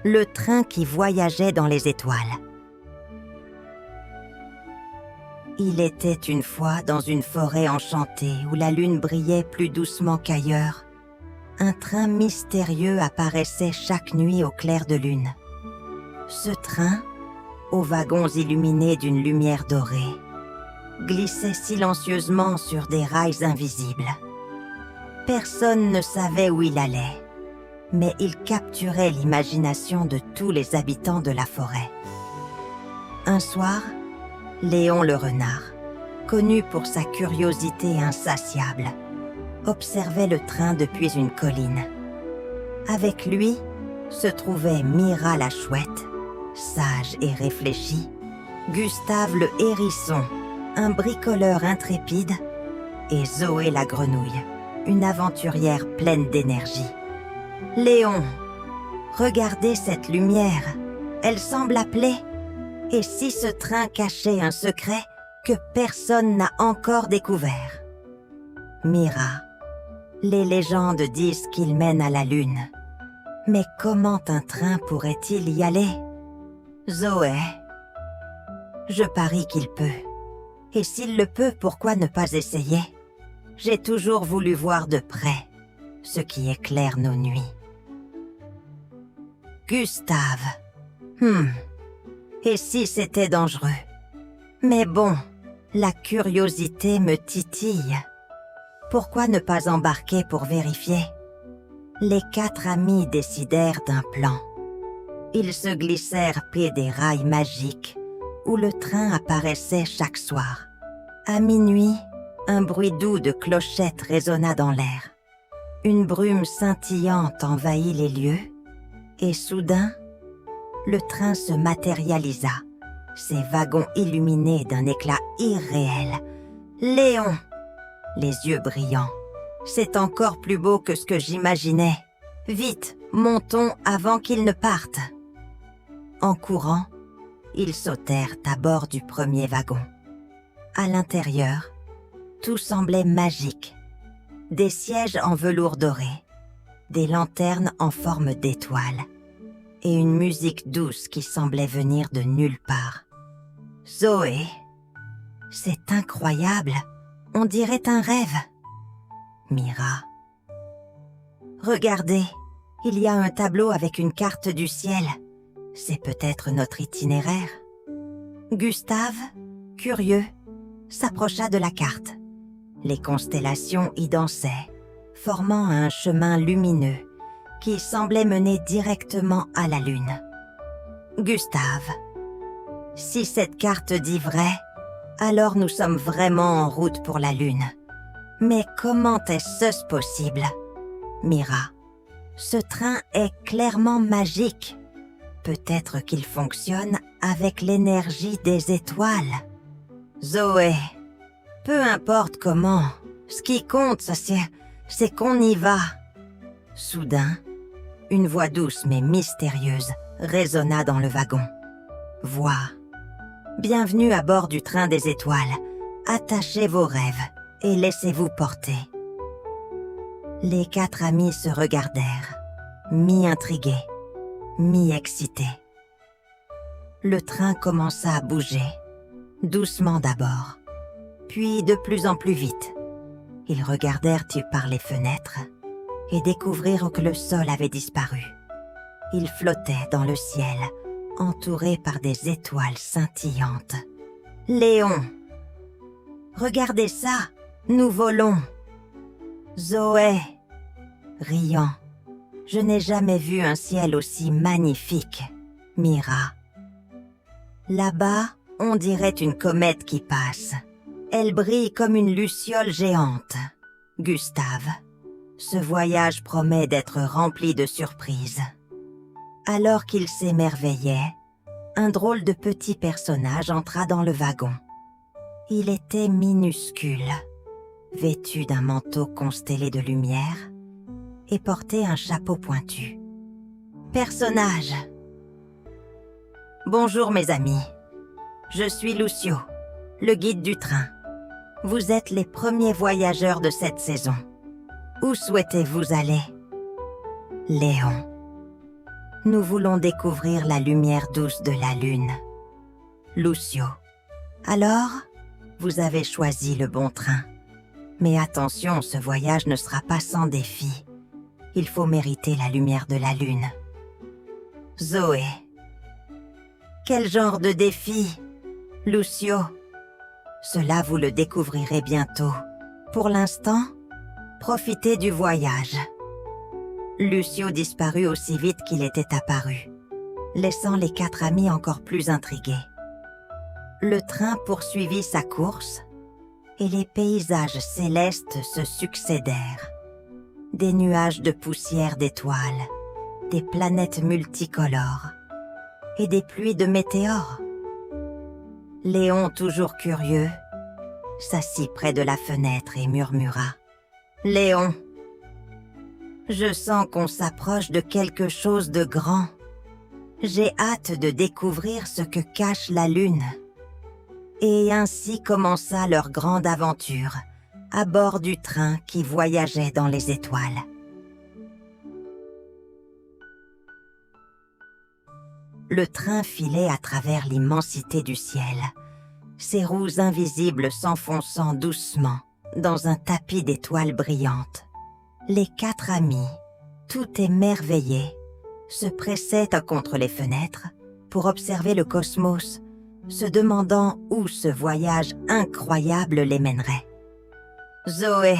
le train qui voyageait dans les étoiles. Il était une fois dans une forêt enchantée où la lune brillait plus doucement qu'ailleurs. Un train mystérieux apparaissait chaque nuit au clair de lune. Ce train, aux wagons illuminés d'une lumière dorée, glissait silencieusement sur des rails invisibles. Personne ne savait où il allait, mais il capturait l'imagination de tous les habitants de la forêt. Un soir, Léon le renard, connu pour sa curiosité insatiable, observait le train depuis une colline. Avec lui se trouvait Mira la chouette, sage et réfléchie, Gustave le hérisson, un bricoleur intrépide, et Zoé la grenouille, une aventurière pleine d'énergie. « Léon, regardez cette lumière, elle semble appeler. Et si ce train cachait un secret que personne n'a encore découvert? » Mira, les légendes disent qu'il mène à la lune. Mais comment un train pourrait-il y aller? Zoé, je parie qu'il peut. Et s'il le peut, pourquoi ne pas essayer? J'ai toujours voulu voir de près ce qui éclaire nos nuits. Gustave. Et si c'était dangereux? Mais bon, la curiosité me titille. Pourquoi ne pas embarquer pour vérifier? Les 4 amis décidèrent d'un plan. Ils se glissèrent près des rails magiques où le train apparaissait chaque soir. À minuit, un bruit doux de clochettes résonna dans l'air. Une brume scintillante envahit les lieux et soudain, le train se matérialisa, ses wagons illuminés d'un éclat irréel. Léon, les yeux brillants. C'est encore plus beau que ce que j'imaginais. Vite, montons avant qu'ils ne partent. En courant, ils sautèrent à bord du premier wagon. À l'intérieur, tout semblait magique. Des sièges en velours doré, des lanternes en forme d'étoiles et une musique douce qui semblait venir de nulle part. Zoé, c'est incroyable, on dirait un rêve. Mira, regardez, il y a un tableau avec une carte du ciel. C'est peut-être notre itinéraire. Gustave, curieux, s'approcha de la carte. Les constellations y dansaient, formant un chemin lumineux qui semblait mener directement à la lune. Gustave, si cette carte dit vrai, alors nous sommes vraiment en route pour la lune. Mais comment est-ce possible? Mira, ce train est clairement magique. Peut-être qu'il fonctionne avec l'énergie des étoiles. Zoé, peu importe comment, ce qui compte, c'est qu'on y va. Soudain, une voix douce mais mystérieuse résonna dans le wagon. Voix. Bienvenue à bord du train des étoiles. Attachez vos rêves et laissez-vous porter. Les 4 amis se regardèrent, mi-intrigués, mi-excités. Le train commença à bouger, doucement d'abord, puis de plus en plus vite. Ils regardèrent par les fenêtres et découvrirent que le sol avait disparu. Ils flottaient dans le ciel, entourés par des étoiles scintillantes. Léon, regardez ça, nous volons. Zoé, riant, je n'ai jamais vu un ciel aussi magnifique. Mira, là-bas, on dirait une comète qui passe. Elle brille comme une luciole géante. Gustave, ce voyage promet d'être rempli de surprises. Alors qu'il s'émerveillait, un drôle de petit personnage entra dans le wagon. Il était minuscule, vêtu d'un manteau constellé de lumière et portait un chapeau pointu. Personnage. Bonjour mes amis, je suis Lucio, le guide du train. Vous êtes les premiers voyageurs de cette saison. Où souhaitez-vous aller? Léon. Nous voulons découvrir la lumière douce de la lune. Lucio. Alors, vous avez choisi le bon train. Mais attention, ce voyage ne sera pas sans défi. Il faut mériter la lumière de la lune. Zoé. Quel genre de défi, Lucio? Cela, vous le découvrirez bientôt. Pour l'instant, profitez du voyage. Lucio disparut aussi vite qu'il était apparu, laissant les 4 amis encore plus intrigués. Le train poursuivit sa course et les paysages célestes se succédèrent. Des nuages de poussière d'étoiles, des planètes multicolores et des pluies de météores. Léon, toujours curieux, s'assit près de la fenêtre et murmura « Léon, je sens qu'on s'approche de quelque chose de grand. J'ai hâte de découvrir ce que cache la lune. » Et ainsi commença leur grande aventure, à bord du train qui voyageait dans les étoiles. Le train filait à travers l'immensité du ciel, ses roues invisibles s'enfonçant doucement dans un tapis d'étoiles brillantes. Les 4 amis, tout émerveillés, se pressaient contre les fenêtres pour observer le cosmos, se demandant où ce voyage incroyable les mènerait. Zoé,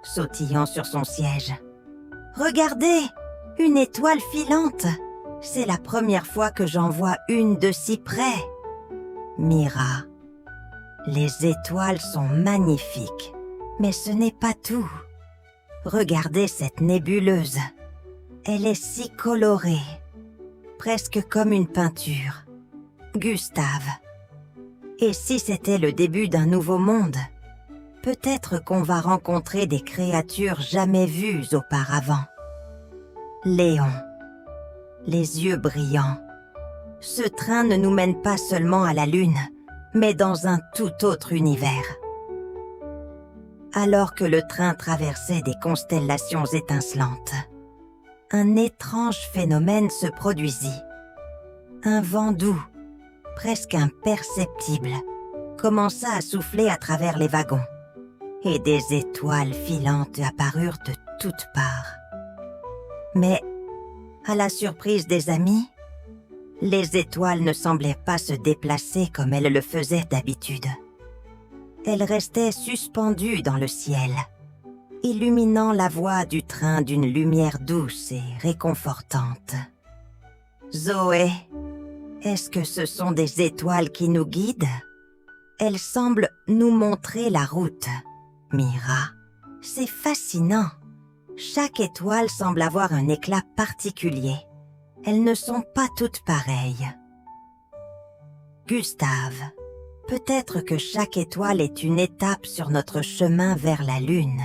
sautillant sur son siège. « Regardez, une étoile filante! C'est la première fois que j'en vois une de si près. » Mira. « Les étoiles sont magnifiques, mais ce n'est pas tout. Regardez cette nébuleuse. Elle est si colorée, presque comme une peinture. » Gustave. Et si c'était le début d'un nouveau monde, peut-être qu'on va rencontrer des créatures jamais vues auparavant. Léon. Les yeux brillants. Ce train ne nous mène pas seulement à la lune, mais dans un tout autre univers. Alors que le train traversait des constellations étincelantes, un étrange phénomène se produisit. Un vent doux, presque imperceptible, commença à souffler à travers les wagons, et des étoiles filantes apparurent de toutes parts. Mais, à la surprise des amis, les étoiles ne semblaient pas se déplacer comme elles le faisaient d'habitude. Elles restaient suspendues dans le ciel, illuminant la voie du train d'une lumière douce et réconfortante. Zoé, est-ce que ce sont des étoiles qui nous guident? Elles semblent nous montrer la route. Mira, c'est fascinant. Chaque étoile semble avoir un éclat particulier. Elles ne sont pas toutes pareilles. Gustave, peut-être que chaque étoile est une étape sur notre chemin vers la lune.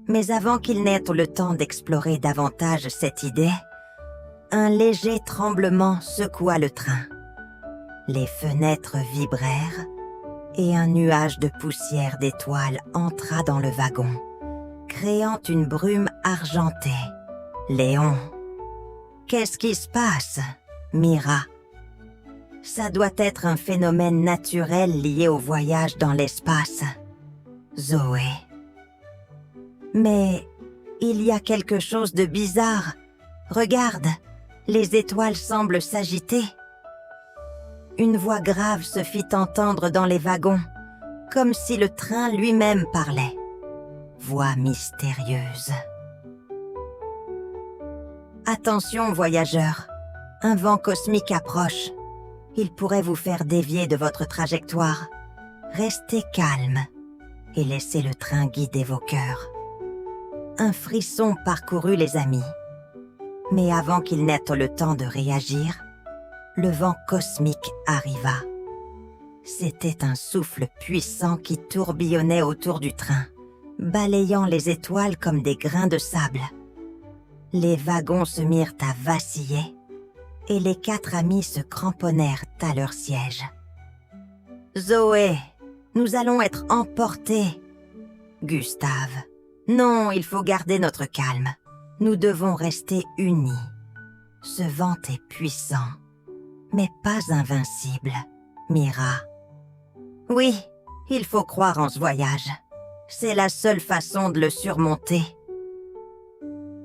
Mais avant qu'il n'ait le temps d'explorer davantage cette idée, un léger tremblement secoua le train. Les fenêtres vibrèrent et un nuage de poussière d'étoiles entra dans le wagon, créant une brume argentée. Léon. Qu'est-ce qui se passe? Mira. Ça doit être un phénomène naturel lié au voyage dans l'espace. Zoé. Mais il y a quelque chose de bizarre. Regarde, les étoiles semblent s'agiter. Une voix grave se fit entendre dans les wagons, comme si le train lui-même parlait. Voix mystérieuse. Attention, voyageurs, un vent cosmique approche. Il pourrait vous faire dévier de votre trajectoire. Restez calme et laissez le train guider vos cœurs. Un frisson parcourut les amis. Mais avant qu'ils n'aient le temps de réagir, le vent cosmique arriva. C'était un souffle puissant qui tourbillonnait autour du train, balayant les étoiles comme des grains de sable. Les wagons se mirent à vaciller et les 4 amis se cramponnèrent à leur siège. « Zoé, nous allons être emportés. » Gustave. « Non, il faut garder notre calme. Nous devons rester unis Ce vent est puissant, mais pas invincible, Mira. Oui, il faut croire en ce voyage. C'est la seule façon de le surmonter.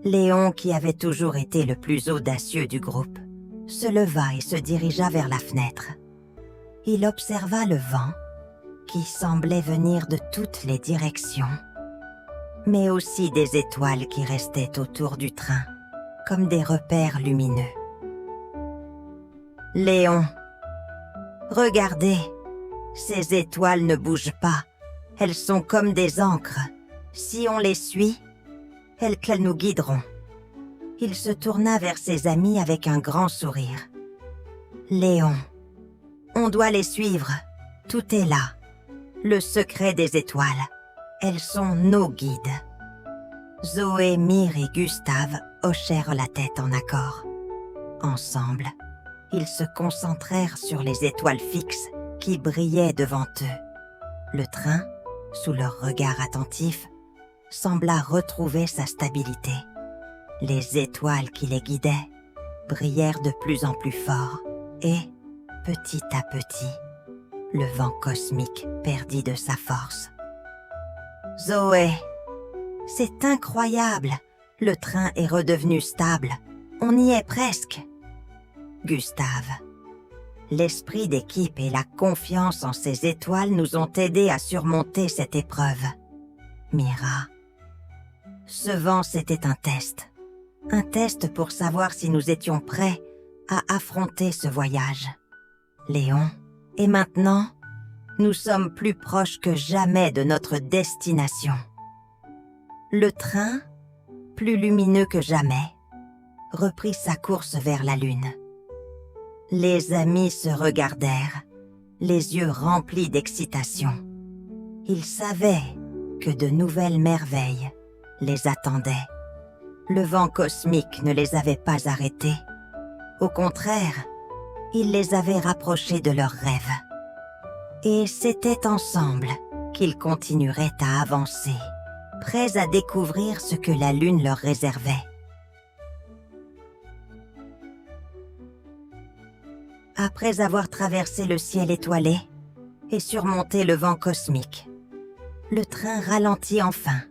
Léon, qui avait toujours été le plus audacieux du groupe, se leva et se dirigea vers la fenêtre. Il observa le vent, qui semblait venir de toutes les directions, mais aussi des étoiles qui restaient autour du train, comme des repères lumineux. « Léon, regardez, ces étoiles ne bougent pas, elles sont comme des ancres. Si on les suit, elles nous guideront. » Il se tourna vers ses amis avec un grand sourire. « Léon, on doit les suivre, tout est là. Le secret des étoiles, elles sont nos guides. » Zoé, Myr et Gustave hochèrent la tête en accord. Ensemble, ils se concentrèrent sur les étoiles fixes qui brillaient devant eux. Le train, sous leur regard attentif, sembla retrouver sa stabilité. Les étoiles qui les guidaient brillèrent de plus en plus fort et, petit à petit, le vent cosmique perdit de sa force. « Zoé, c'est incroyable, le train est redevenu stable, on y est presque. » Gustave, l'esprit d'équipe et la confiance en ces étoiles nous ont aidés à surmonter cette épreuve. Mira, ce vent c'était un test pour savoir si nous étions prêts à affronter ce voyage. Léon, et maintenant, nous sommes plus proches que jamais de notre destination. Le train, plus lumineux que jamais, reprit sa course vers la Lune. Les amis se regardèrent, les yeux remplis d'excitation. Ils savaient que de nouvelles merveilles les attendaient. Le vent cosmique ne les avait pas arrêtés. Au contraire, il les avait rapprochés de leurs rêves. Et c'était ensemble qu'ils continueraient à avancer, prêts à découvrir ce que la Lune leur réservait. Après avoir traversé le ciel étoilé et surmonté le vent cosmique, le train ralentit enfin.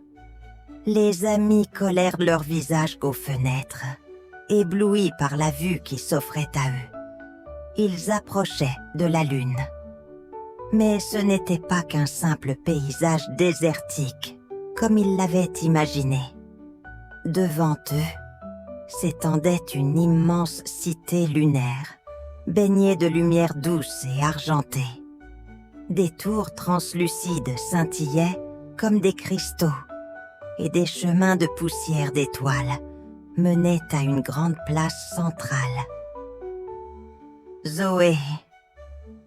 Les amis collèrent leurs visages aux fenêtres, éblouis par la vue qui s'offrait à eux. Ils approchaient de la Lune. Mais ce n'était pas qu'un simple paysage désertique, comme ils l'avaient imaginé. Devant eux s'étendait une immense cité lunaire, baignée de lumière douce et argentée. Des tours translucides scintillaient comme des cristaux, et des chemins de poussière d'étoiles menaient à une grande place centrale. Zoé,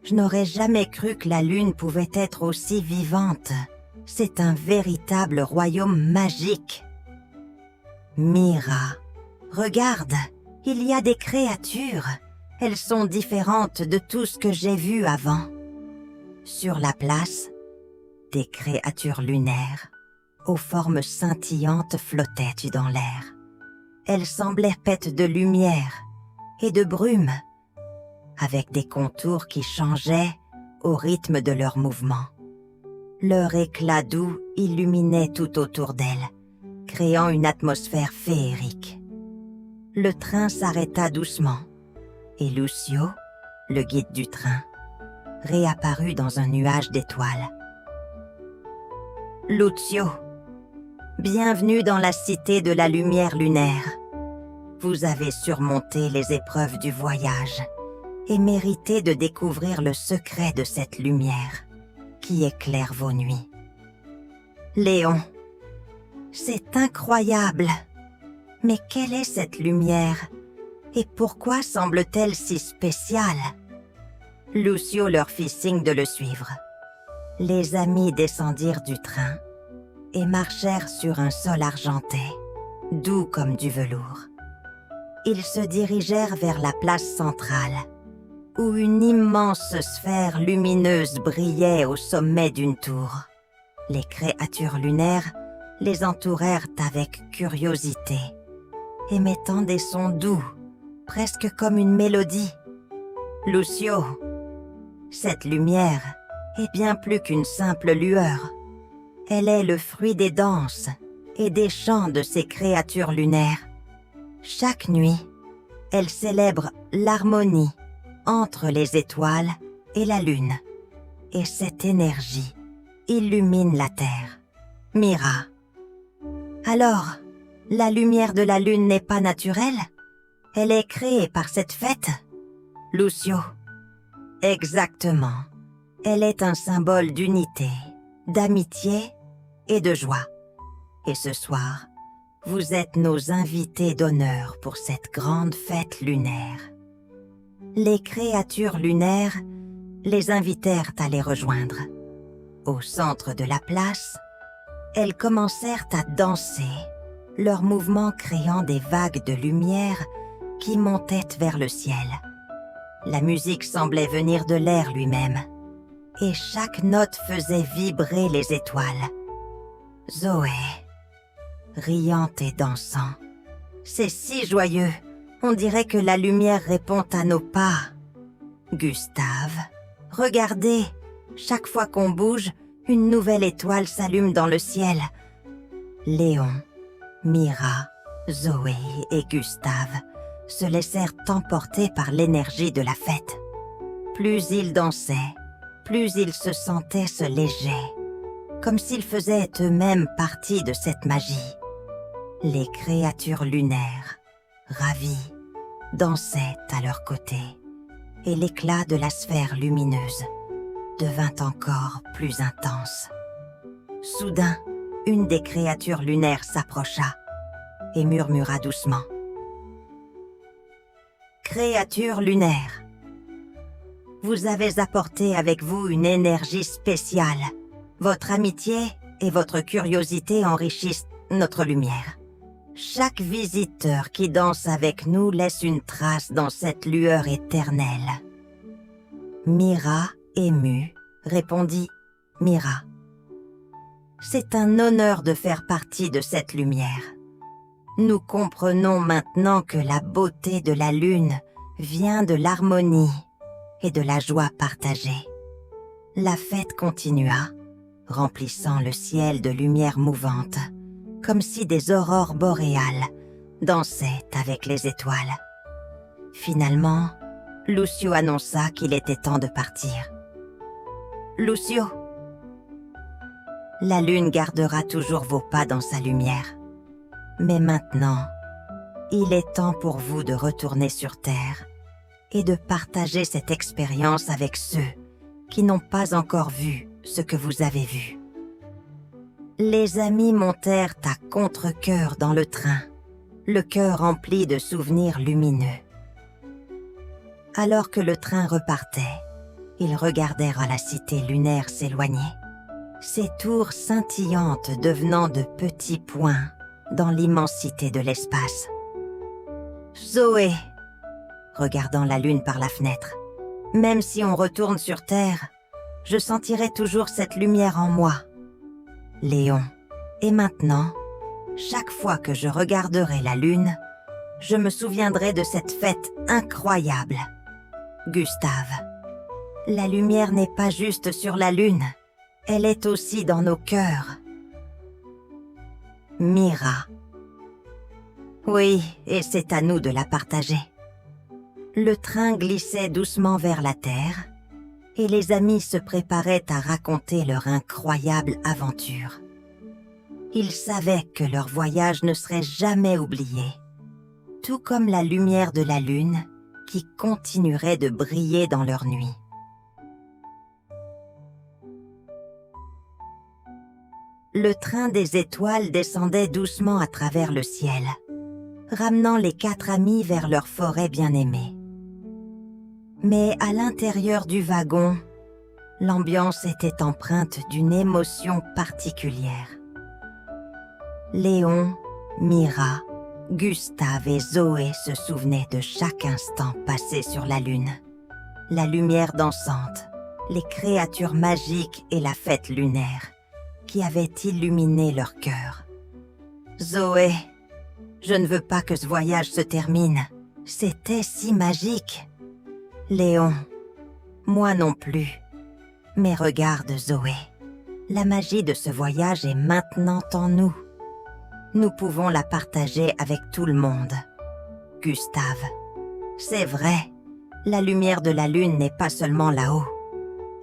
je n'aurais jamais cru que la Lune pouvait être aussi vivante. C'est un véritable royaume magique. Mira, regarde, il y a des créatures. Elles sont différentes de tout ce que j'ai vu avant. Sur la place, des créatures lunaires, aux formes scintillantes, flottaient dans l'air. Elles semblaient faites de lumière et de brume, avec des contours qui changeaient au rythme de leurs mouvements. Leur éclat doux illuminait tout autour d'elles, créant une atmosphère féerique. Le train s'arrêta doucement, et Lucio, le guide du train, réapparut dans un nuage d'étoiles. « Lucio, bienvenue dans la cité de la lumière lunaire. Vous avez surmonté les épreuves du voyage et méritez de découvrir le secret de cette lumière qui éclaire vos nuits. Léon, c'est incroyable. Mais quelle est cette lumière et pourquoi semble-t-elle si spéciale? » Lucio leur fit signe de le suivre. Les amis descendirent du train et marchèrent sur un sol argenté, doux comme du velours. Ils se dirigèrent vers la place centrale, où une immense sphère lumineuse brillait au sommet d'une tour. Les créatures lunaires les entourèrent avec curiosité, émettant des sons doux presque comme une mélodie. Lucio, cette lumière est bien plus qu'une simple lueur. Elle est le fruit des danses et des chants de ces créatures lunaires. Chaque nuit, elle célèbre l'harmonie entre les étoiles et la lune. Et cette énergie illumine la terre. Mira. Alors, la lumière de la lune n'est pas naturelle? Elle est créée par cette fête? Lucio. Exactement. Elle est un symbole d'unité, d'amitié et de joie. Et ce soir, vous êtes nos invités d'honneur pour cette grande fête lunaire. Les créatures lunaires les invitèrent à les rejoindre. Au centre de la place, elles commencèrent à danser, leurs mouvements créant des vagues de lumière qui montaient vers le ciel. La musique semblait venir de l'air lui-même, et chaque note faisait vibrer les étoiles. Zoé, riante et dansant. C'est si joyeux, on dirait que la lumière répond à nos pas. Gustave, regardez, chaque fois qu'on bouge, une nouvelle étoile s'allume dans le ciel. Léon, Mira, Zoé et Gustave se laissèrent emporter par l'énergie de la fête. Plus ils dansaient, plus ils se sentaient légers, comme s'ils faisaient eux-mêmes partie de cette magie. Les créatures lunaires, ravies, dansaient à leur côté, et l'éclat de la sphère lumineuse devint encore plus intense. Soudain, une des créatures lunaires s'approcha et murmura doucement. « Créatures lunaires, vous avez apporté avec vous une énergie spéciale. Votre amitié et votre curiosité enrichissent notre lumière. Chaque visiteur qui danse avec nous laisse une trace dans cette lueur éternelle. » Mira, émue, répondit « Mira, c'est un honneur de faire partie de cette lumière. Nous comprenons maintenant que la beauté de la lune vient de l'harmonie et de la joie partagée. » La fête continua, remplissant le ciel de lumière mouvante, comme si des aurores boréales dansaient avec les étoiles. Finalement, Lucio annonça qu'il était temps de partir. « Lucio, la lune gardera toujours vos pas dans sa lumière. Mais maintenant, il est temps pour vous de retourner sur Terre et de partager cette expérience avec ceux qui n'ont pas encore vu ce que vous avez vu. » Les amis montèrent à contre-cœur dans le train, le cœur rempli de souvenirs lumineux. Alors que le train repartait, ils regardèrent la cité lunaire s'éloigner, ses tours scintillantes devenant de petits points dans l'immensité de l'espace. Zoé, regardant la lune par la fenêtre, même si on retourne sur Terre, je sentirai toujours cette lumière en moi. Léon, et maintenant, chaque fois que je regarderai la lune, je me souviendrai de cette fête incroyable. Gustave, la lumière n'est pas juste sur la lune, elle est aussi dans nos cœurs. Mira, oui, et c'est à nous de la partager. Le train glissait doucement vers la terre, et les amis se préparaient à raconter leur incroyable aventure. Ils savaient que leur voyage ne serait jamais oublié, tout comme la lumière de la lune qui continuerait de briller dans leur nuit. Le train des étoiles descendait doucement à travers le ciel, ramenant les 4 amis vers leur forêt bien-aimée. Mais à l'intérieur du wagon, l'ambiance était empreinte d'une émotion particulière. Léon, Mira, Gustave et Zoé se souvenaient de chaque instant passé sur la lune. La lumière dansante, les créatures magiques et la fête lunaire qui avaient illuminé leur cœur. Zoé, je ne veux pas que ce voyage se termine C'était si magique. Léon, moi non plus. Mais regarde Zoé, la magie de ce voyage est maintenant en nous. Nous pouvons la partager avec tout le monde. Gustave, c'est vrai, la lumière de la lune n'est pas seulement là-haut.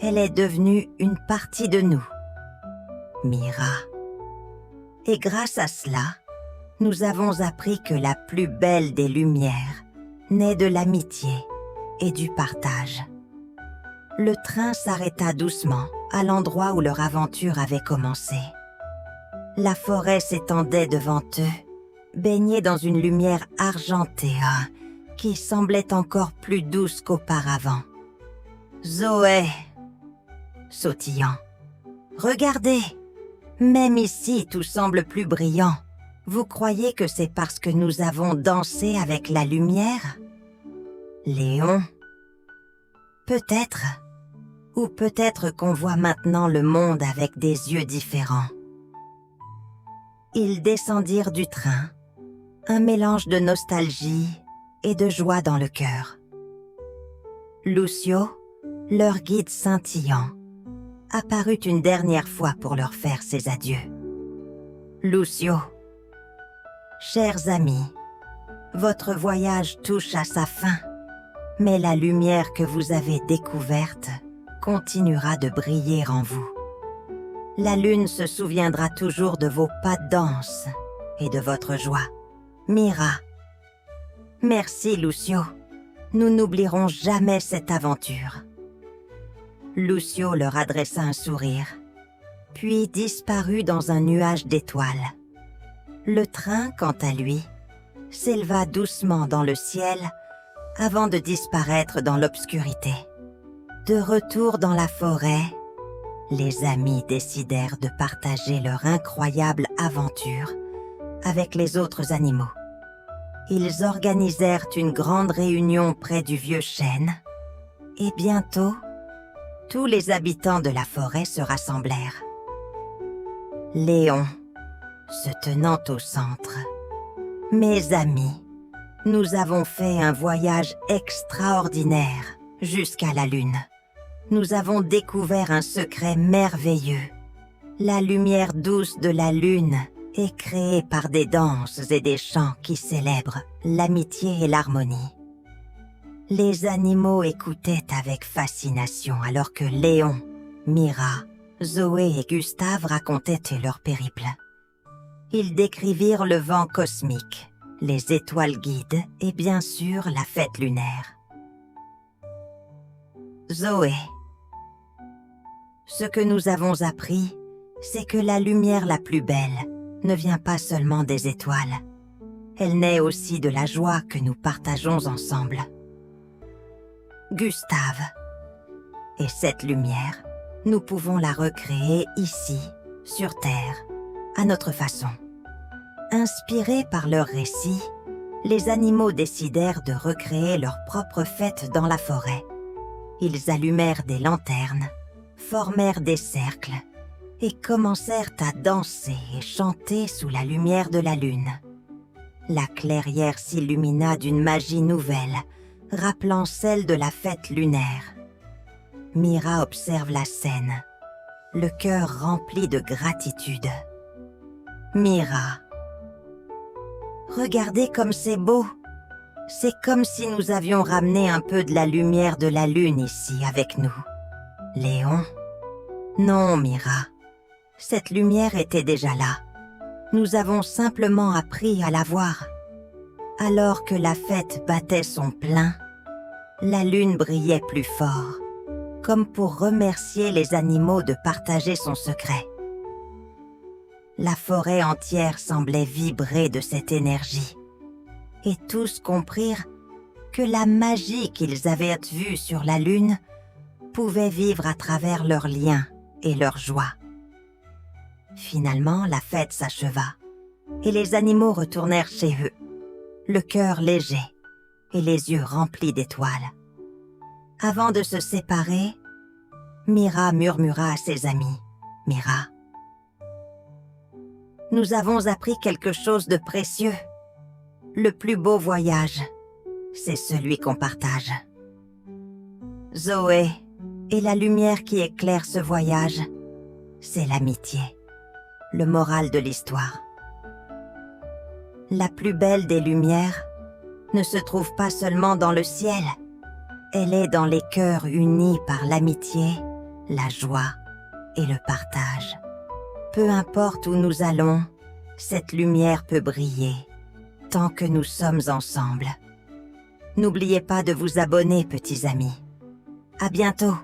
Elle est devenue une partie de nous. Mira. Et grâce à cela, nous avons appris que la plus belle des lumières naît de l'amitié et du partage. Le train s'arrêta doucement à l'endroit où leur aventure avait commencé. La forêt s'étendait devant eux, baignée dans une lumière argentée qui semblait encore plus douce qu'auparavant. Zoé, sautillant. Regardez, même ici tout semble plus brillant. Vous croyez que c'est parce que nous avons dansé avec la lumière? Léon? Peut-être. Ou peut-être qu'on voit maintenant le monde avec des yeux différents. Ils descendirent du train, un mélange de nostalgie et de joie dans le cœur. Lucio, leur guide scintillant, apparut une dernière fois pour leur faire ses adieux. Lucio, chers amis, votre voyage touche à sa fin, mais la lumière que vous avez découverte continuera de briller en vous. La lune se souviendra toujours de vos pas de danse et de votre joie. Mira. Merci, Lucio. Nous n'oublierons jamais cette aventure. Lucio leur adressa un sourire, puis disparut dans un nuage d'étoiles. Le train, quant à lui, s'éleva doucement dans le ciel avant de disparaître dans l'obscurité. De retour dans la forêt, les amis décidèrent de partager leur incroyable aventure avec les autres animaux. Ils organisèrent une grande réunion près du vieux chêne et bientôt, tous les habitants de la forêt se rassemblèrent. Léon, se tenant au centre. Mes amis, nous avons fait un voyage extraordinaire jusqu'à la Lune. Nous avons découvert un secret merveilleux. La lumière douce de la Lune est créée par des danses et des chants qui célèbrent l'amitié et l'harmonie. Les animaux écoutaient avec fascination alors que Léon, Mira, Zoé et Gustave racontaient leur périple. Ils décrivirent le vent cosmique, les étoiles guides et bien sûr la fête lunaire. Zoé. Ce que nous avons appris, c'est que la lumière la plus belle ne vient pas seulement des étoiles. Elle naît aussi de la joie que nous partageons ensemble. Gustave. Et cette lumière, nous pouvons la recréer ici, sur Terre, à notre façon. Inspirés par leurs récits, les animaux décidèrent de recréer leur propre fête dans la forêt. Ils allumèrent des lanternes, formèrent des cercles et commencèrent à danser et chanter sous la lumière de la lune. La clairière s'illumina d'une magie nouvelle, rappelant celle de la fête lunaire. Mira observe la scène, le cœur rempli de gratitude. Mira. Regardez comme c'est beau. C'est comme si nous avions ramené un peu de la lumière de la lune ici avec nous. Léon? Non, Mira. Cette lumière était déjà là. Nous avons simplement appris à la voir. Alors que la fête battait son plein, la lune brillait plus fort, comme pour remercier les animaux de partager son secret. La forêt entière semblait vibrer de cette énergie, et tous comprirent que la magie qu'ils avaient vue sur la lune pouvait vivre à travers leurs liens et leur joie. Finalement, la fête s'acheva, et les animaux retournèrent chez eux, le cœur léger et les yeux remplis d'étoiles. Avant de se séparer, Mira murmura à ses amis. « Mira, nous avons appris quelque chose de précieux. Le plus beau voyage, c'est celui qu'on partage. Zoé, et la lumière qui éclaire ce voyage, c'est l'amitié, le moral de l'histoire. La plus belle des lumières ne se trouve pas seulement dans le ciel, elle est dans les cœurs unis par l'amitié, la joie et le partage. Peu importe où nous allons, cette lumière peut briller, tant que nous sommes ensemble. N'oubliez pas de vous abonner, petits amis. À bientôt!